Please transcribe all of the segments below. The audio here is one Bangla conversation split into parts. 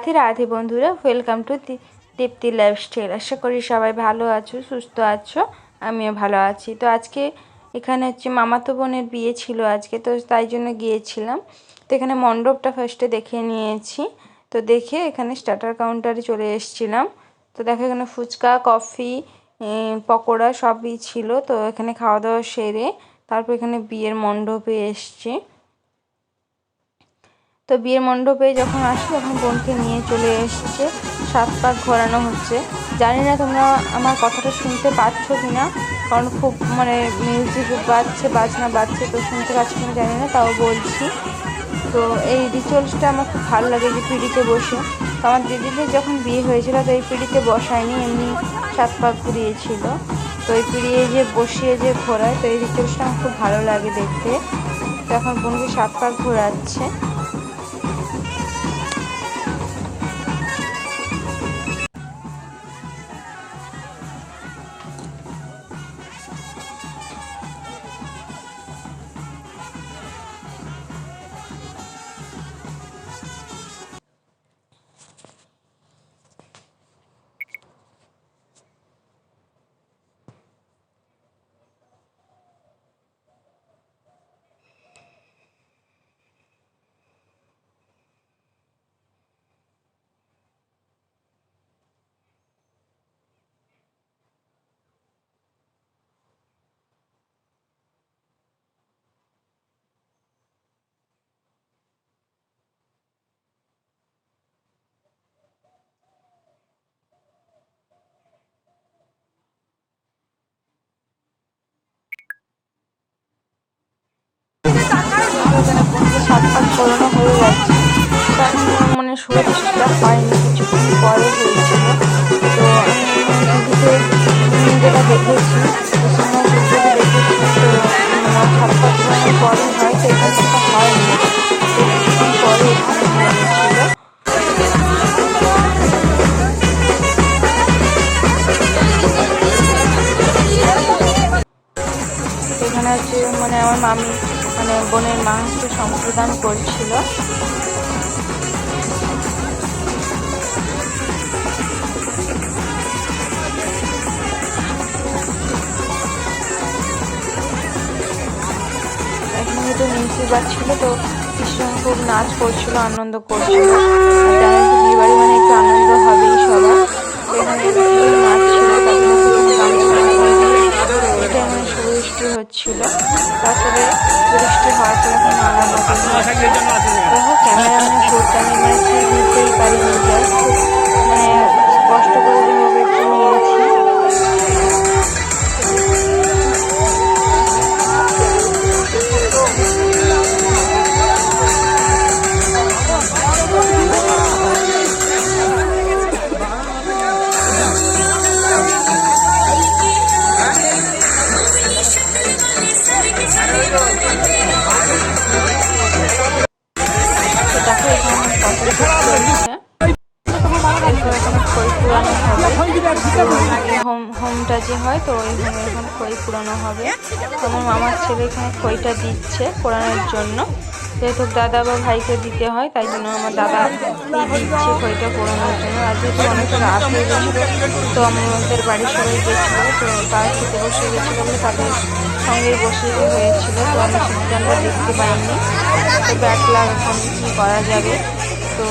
রাধে রাধে বন্ধুরা, ওয়েলকাম টু দীপ্তি লাইফস্টাইল। আশা করি সবাই ভালো আছো, সুস্থ আছো। আমিও ভালো আছি। তো আজকে এখানে মামাতো বোনের বিয়ে ছিল আজকে, তো তাই জন্য গিয়েছিলাম। তো এখানে মণ্ডপটা ফার্স্টে দেখে নিয়েছি। তো দেখে এখানে স্টার্টার কাউন্টারে চলে এসেছিলাম। তো দেখো এখানে ফুচকা, কফি, পকোড়া সবই ছিল। তো এখানে খাওয়া দাওয়া সেরে তারপর এখানে বিয়ের মণ্ডপে এসছি। তো বিয়ের মণ্ডপে যখন আসি তখন বোনকে নিয়ে চলে এসছে, 7 পাক ঘোরানো হচ্ছে। জানি না তোমরা আমার কথাটা শুনতে পাচ্ছ কি না, কারণ খুব মিউজিক বাজনা বাজছে, তো শুনতে পাচ্ছ কিনা জানি না, তাও বলছি। তো এই রিচুয়ালসটা আমার খুব ভালো লাগে, যে পিঁড়িতে বসে। তো আমার দিদিদের যখন বিয়ে হয়েছিল তো এই পিঁড়িতে বসায়নি, এমনি 7 পাক ঘুরিয়েছিল। তো এই পিঁড়িয়ে যে বসিয়ে যে ঘোরায়, তো এই রিচুয়ালসটা আমার খুব ভালো লাগে দেখতে। তো এখন বোনকে 7 পাক ঘোরাচ্ছে। এখানে বোনকে 7 পাক ঘোরানো হয়ে যাচ্ছে। তো এখন শুভদৃষ্টিটা হয়নি, কিছুক্ষণ পরে হয়েছিল। তো আমি টিভিতে যেটা দেখেছি, তো সিনেমা টিভিতে দেখেছি, তো 7 পাক ঘোরানোর পরে হয়, তো এখানে সেটা হয়নি। তো কিছুক্ষণ পরে এখানে হয়েছিল। এখানে আমার মামি বোনের মা সম্প্রদান করছিল। এখানে যেহেতু মিউজিক বাজছিল, তো ভীষণ খুব নাচ করছিল, আনন্দ করছিল। জানেন তো বিয়ে বাড়ি একটু আনন্দ হবেই সবার। তো এখানে নাচ ছিল, তারপরে শুভদৃষ্টি হচ্ছিল। তারপরে বৃষ্টি হওয়ার পরে এখন নানা দেখো ক্যামেরাম্যানে ঘুরতে আমি ঠিক নিতেই পারিনি, জাস্ট কষ্ট করে যেভাবে একটু নিয়েছি। দেখো এখানে খই পুরানো হবে, হোমটা যে হয়, তো ওই হোমে এখন খই পুরানো হবে। তো আমার মামার ছেলে এখানে খইটা দিচ্ছে পোড়ানোর জন্য, যেহেতু দাদা বা ভাইকে দিতে হয়, তাই জন্য আমার দাদা দিচ্ছে খইটা পোড়ানোর জন্য। আর যেহেতু অনেকটা রাত হয়ে গেছিলো, তো আমাদের বাড়ির সবাই গেছিলো, তো তারা খেতে বসে গেছিলো বলে তাদের সঙ্গেই বসে হয়েছিল। তো আমি সিদ্ধান্ত দেখতে পাইনি, তো ব্যাক লাগ এখন কী করা যাবে। তো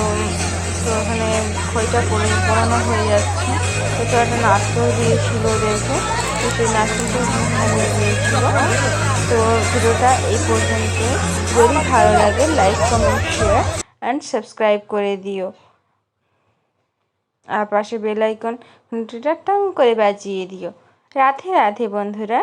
তো ওখানে খইটা পোড়ানো হয়ে যাচ্ছে। তো একটা নাচও দিয়েছিল ওদেরকে, তো সেই নাচটা দিয়েছিল। তো ভিডিওটা এই পর্যন্ত। যদি ভালো লাগে like, comment, share and subscribe করে দিও। আর পাশে বেল আইকন ঘন্টিটা টাং করে বাজিয়ে দিও। রাধে রাধে বন্ধুরা।